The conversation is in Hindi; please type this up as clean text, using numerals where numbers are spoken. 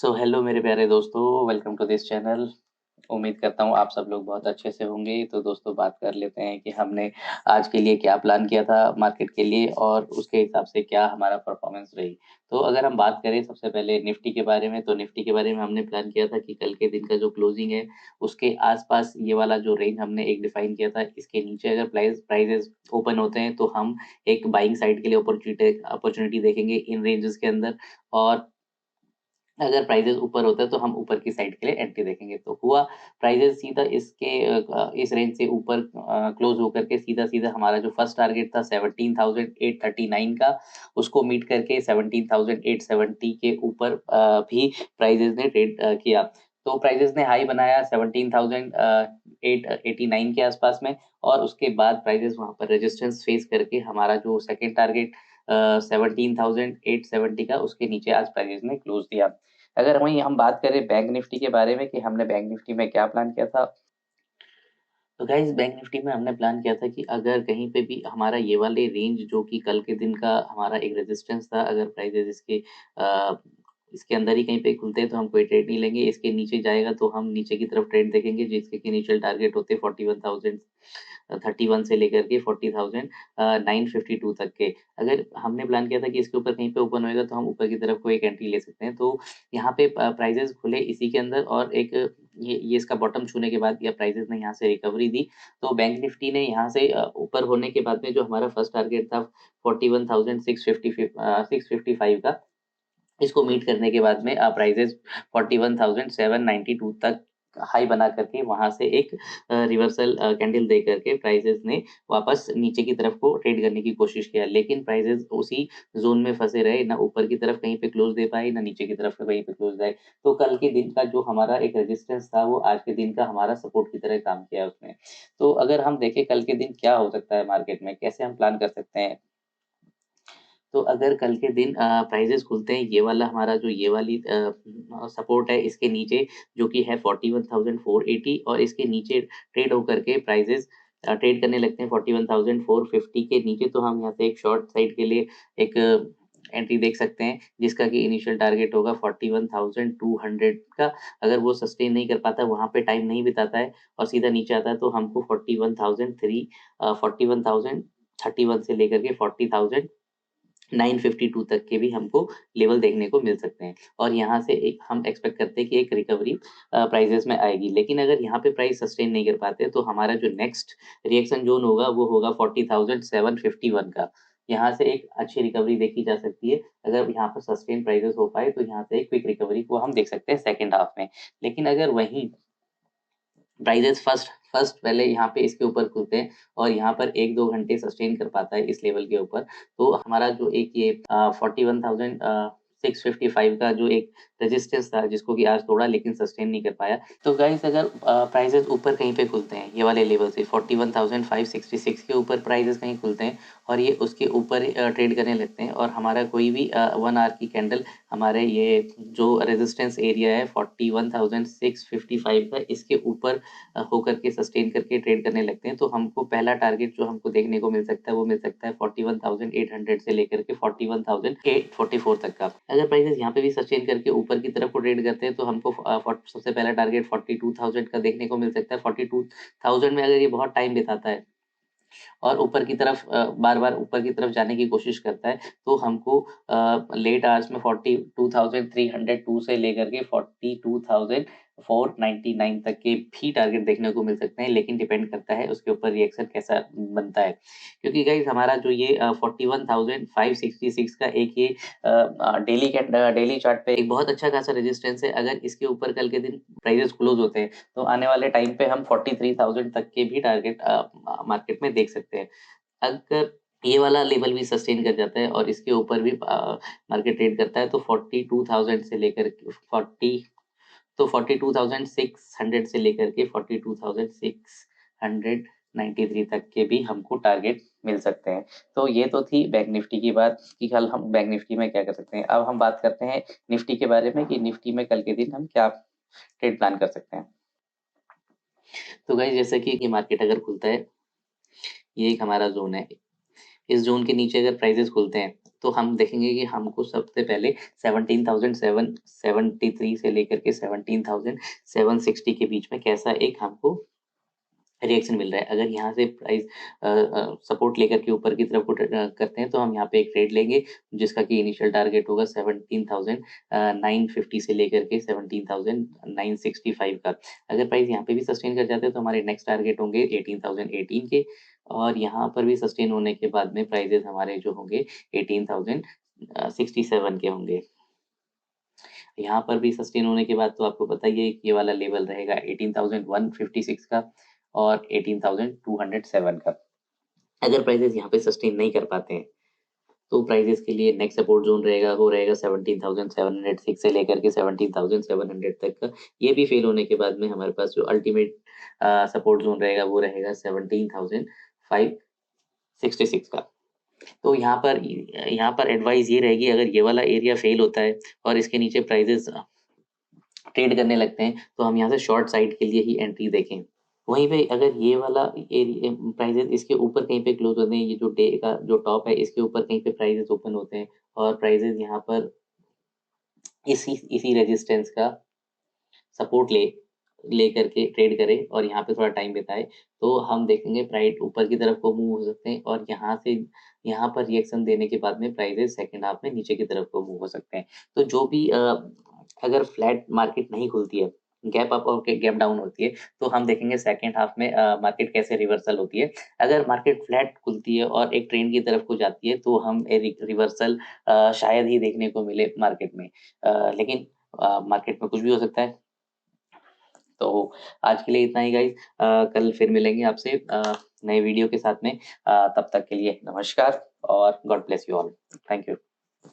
सो हेलो मेरे प्यारे दोस्तों, वेलकम टू दिस चैनल। उम्मीद करता हूँ आप सब लोग बहुत अच्छे से होंगे। तो दोस्तों बात कर लेते हैं कि हमने आज के लिए क्या प्लान किया था मार्केट के लिए और उसके हिसाब से क्या हमारा परफॉर्मेंस रही। तो अगर हम बात करें सबसे पहले निफ्टी के बारे में, तो निफ्टी के बारे में हमने प्लान किया था कि कल के दिन का जो क्लोजिंग है उसके आसपास ये वाला जो रेंज हमने एक डिफाइन किया था, इसके नीचे अगर प्राइजेस ओपन होते हैं तो हम एक बाइंग साइड के लिए अपॉर्चुनिटी देखेंगे इन रेंजेस के अंदर। और अगर प्राइजेस ऊपर होता है तो हम ऊपर की साइड के लिए एंट्री देखेंगे। तो हुआ प्राइजेस सीधा इस रेंज से ऊपर क्लोज होकर के सीधा हमारा जो फर्स्ट टारगेट था 17,839 का, उसको मीट करके 17,870 के ऊपर भी प्राइजेस ने ट्रेड किया। तो प्राइजेस ने हाई बनाया 17,889 के आसपास में, और उसके बाद प्राइजेस वहां पर रेजिस्टेंस फेस करके हमारा जो सेकेंड टारगेट 17,870 का, उसके नीचे आज प्राइजेस ने क्लोज दिया। अगर वहीं हम बात करें बैंक निफ्टी के बारे में कि हमने बैंक निफ्टी में क्या प्लान किया था, तो गाइस बैंक निफ्टी में हमने प्लान किया था कि अगर कहीं पे भी हमारा ये वाले रेंज जो कि कल के दिन का हमारा एक रेजिस्टेंस था, अगर प्राइजेस इसके अंदर ही कहीं पे खुलते हैं तो हम कोई ट्रेड नहीं लेंगे। इसके नीचे जाएगा तो हम नीचे की तरफ ट्रेड देखेंगे, जिसके इनिशियल टारगेट होते 41,031 से लेकर के 40,952 तक के। अगर हमने प्लान किया था कि इसके ऊपर कहीं पे ओपन होएगा तो हम ऊपर की तरफ कोई एक एंट्री ले सकते हैं। तो यहाँ पे प्राइजेस खुले इसी के अंदर, और एक ये इसका बॉटम छूने के बाद या प्राइजेस ने यहाँ से रिकवरी दी। तो बैंक निफ्टी ने यहाँ से ऊपर होने के बाद में जो हमारा फर्स्ट टारगेट था 41,655 का, इसको मीट करने के बाद में प्राइजेस 41,792 तक हाई बना करके वहां से एक रिवर्सल कैंडल दे करके प्राइजेस ने वापस नीचे की तरफ को ट्रेड करने की कोशिश किया, लेकिन प्राइजेस उसी जोन में फंसे रहे, ना ऊपर की तरफ कहीं पे क्लोज दे पाए, ना नीचे की तरफ कहीं पे क्लोज जाए। तो कल के दिन का जो हमारा एक रेजिस्टेंस था वो आज के दिन का हमारा सपोर्ट की तरह काम किया उसने। तो अगर हम देखें कल के दिन क्या हो सकता है मार्केट में, कैसे हम प्लान कर सकते हैं, तो अगर कल के दिन प्राइजेस खुलते हैं ये वाला हमारा जो ये वाली सपोर्ट है इसके नीचे, जो कि है 41,480, और इसके नीचे ट्रेड होकर के प्राइजेस ट्रेड करने लगते हैं 41,450 के नीचे, तो हम यहाँ से एक शॉर्ट साइड के लिए एक एंट्री देख सकते हैं, जिसका कि इनिशियल टारगेट होगा 41,200 का। अगर वो सस्टेन नहीं कर पाता, वहां पे टाइम नहीं बिताता है और सीधा नीचे आता है, तो हमको 41,031 से लेकर के 40,952 तक के भी हमको लेवल देखने को मिल सकते हैं। और यहाँ से एक हम एक्सपेक्ट करते हैं कि एक रिकवरी प्राइजेस में आएगी। लेकिन अगर यहाँ पे प्राइस सस्टेन नहीं कर पाते तो हमारा जो नेक्स्ट रिएक्शन जोन होगा वो होगा 40,751 का। यहाँ से एक अच्छी रिकवरी देखी जा सकती है। अगर यहाँ पर सस्टेन प्राइजेस हो पाए तो यहाँ से एक क्विक रिकवरी को हम देख सकते हैं सेकेंड हाफ में। लेकिन अगर वहीं प्राइजेस फर्स्ट फर्स्ट पहले यहाँ पे इसके ऊपर खुलते हैं और यहाँ पर 1-2 घंटे सस्टेन कर पाता है इस लेवल के ऊपर, तो हमारा जो एक ये 41,655 का जो एक रेजिस्टेंस था, जिसको कि आज तोड़ा लेकिन सस्टेन नहीं कर पाया। तो गाइस अगर प्राइजेस ऊपर कहीं पे खुलते हैं ये वाले लेवल से 41,566 के ऊपर प्राइजेस कहीं खुलते हैं और ये उसके ऊपर ट्रेड करने लगते हैं, और हमारा कोई भी 1 आवर की कैंडल हमारे ये जो रेजिस्टेंस एरिया है 41,655 का, इसके ऊपर होकर के सस्टेन करके ट्रेड करने लगते हैं, तो हमको पहला टारगेट जो हमको देखने को मिल सकता है वो मिल सकता है 41,800 से लेकर के 41,844 तक का। अगर प्राइसेस यहाँ पे भी सस्टेन करके ऊपर की तरफ को ट्रेड करते हैं तो हमको सबसे पहला टारगेट 42,000 का देखने को मिल सकता है। 42,000 में अगर ये बहुत टाइम बिताता है और ऊपर की तरफ बार-बार ऊपर की तरफ जाने की कोशिश करता है, तो हमको लेट आवर्स में 42,302 से लेकर के 42,499 तक के भी टारगेट देखने को मिल सकते हैं, लेकिन डिपेंड करता है उसके ऊपर रिएक्शन कैसा बनता है। क्योंकि गाइस हमारा जो ये 41,566 का एक ये डेली चार्ट पे एक बहुत अच्छा खासा रेजिस्टेंस है। अगर इसके ऊपर कल के दिन प्राइसेस क्लोज होते हैं तो आने वाले टाइम पे हम 43,000 तक के भी टारगेट मार्केट में देख सकते हैं। अगर ये वाला लेवल भी सस्टेन कर जाता है और इसके ऊपर भी मार्केट ट्रेड करता है तो 42,000 से लेकर 42,600 से लेकर के 42,693 तक के भी हमको टारगेट मिल सकते हैं। तो ये तो थी बैंक निफ्टी की बात कि कल हम बैंक निफ्टी में क्या कर सकते हैं। अब हम बात करते हैं निफ्टी के बारे में कि निफ्टी में कल के दिन हम क्या ट्रेड प्लान कर सकते हैं। तो गाइस जैसे कि ये मार्केट अगर खुलता है, ये एक हमारा ज़ोन है। इस ज़ोन के नीचे अगर प्राइसेस खुलते हैं तो हम देखेंगे कि हमको सबसे पहले 17,773 से लेकर के 17,760 के बीच में कैसा एक हमको रिएक्शन मिल रहा है। अगर यहाँ से प्राइस सपोर्ट लेकर के ऊपर की तरफ को करते हैं तो हम यहाँ पे एक ट्रेड लेंगे जिसका कि इनिशियल टारगेट होगा 17,950 से लेकर के 17,965 का। अगर प्राइस यहाँ पे भी सस्टेन कर जाते हैं तो हमारे नेक्स्ट टारगेट होंगे 18,018 के, और यहाँ पर भी सस्टेन होने के बाद में प्राइजेस हमारे जो होंगे 18,067 के होंगे। यहाँ पर भी सस्टेन होने के बाद तो आपको पता ही है कि ये वाला लेवल रहेगा 18,156 का और 18,207 का। अगर प्राइसेस यहाँ पे सस्टेन नहीं कर पाते हैं तो प्राइसेस के लिए नेक्स्ट सपोर्ट जोन रहेगा वो रहेगा 17,706 से लेकर के 17,700 तक का। ये भी फेल होने के बाद में हमारे पास जो अल्टीमेट सपोर्ट जोन रहेगा वो रहेगा 17,566 का। तो यहाँ पर एडवाइस ये रहेगी, अगर ये वाला एरिया फेल होता है और इसके नीचे प्राइसेस ट्रेड करने लगते हैं तो हम यहाँ से शॉर्ट साइड के लिए ही एंट्री देखें। वहीं पे अगर ये वाला एरिया प्राइसेस इसके ऊपर कहीं पे क्लोज होते हैं, ये जो डे का जो टॉप है इसके ऊपर कहीं पे प्राइसेस ओपन होते हैं और प्राइसेस यहाँ पर इसी रेजिस्टेंस का सपोर्ट लेकर के ट्रेड करे और यहाँ पे थोड़ा टाइम बिताए तो हम देखेंगे प्राइस ऊपर की तरफ को मूव हो सकते हैं और यहाँ पर रिएक्शन देने के बाद में प्राइसेस सेकंड हाफ में नीचे की तरफ को मूव हो सकते हैं। तो जो भी अगर फ्लैट मार्केट नहीं खुलती है, गैप अप और गैप डाउन होती है, तो हम देखेंगे सेकंड हाफ में मार्केट कैसे रिवर्सल होती है। अगर मार्केट फ्लैट खुलती है और एक ट्रेंड की तरफ को जाती है तो हम रिवर्सल शायद ही देखने को मिले मार्केट में, लेकिन मार्केट में कुछ भी हो सकता है। तो आज के लिए इतना ही गाइस, कल फिर मिलेंगे आपसे नए वीडियो के साथ में। तब तक के लिए नमस्कार और God bless you all. Thank you.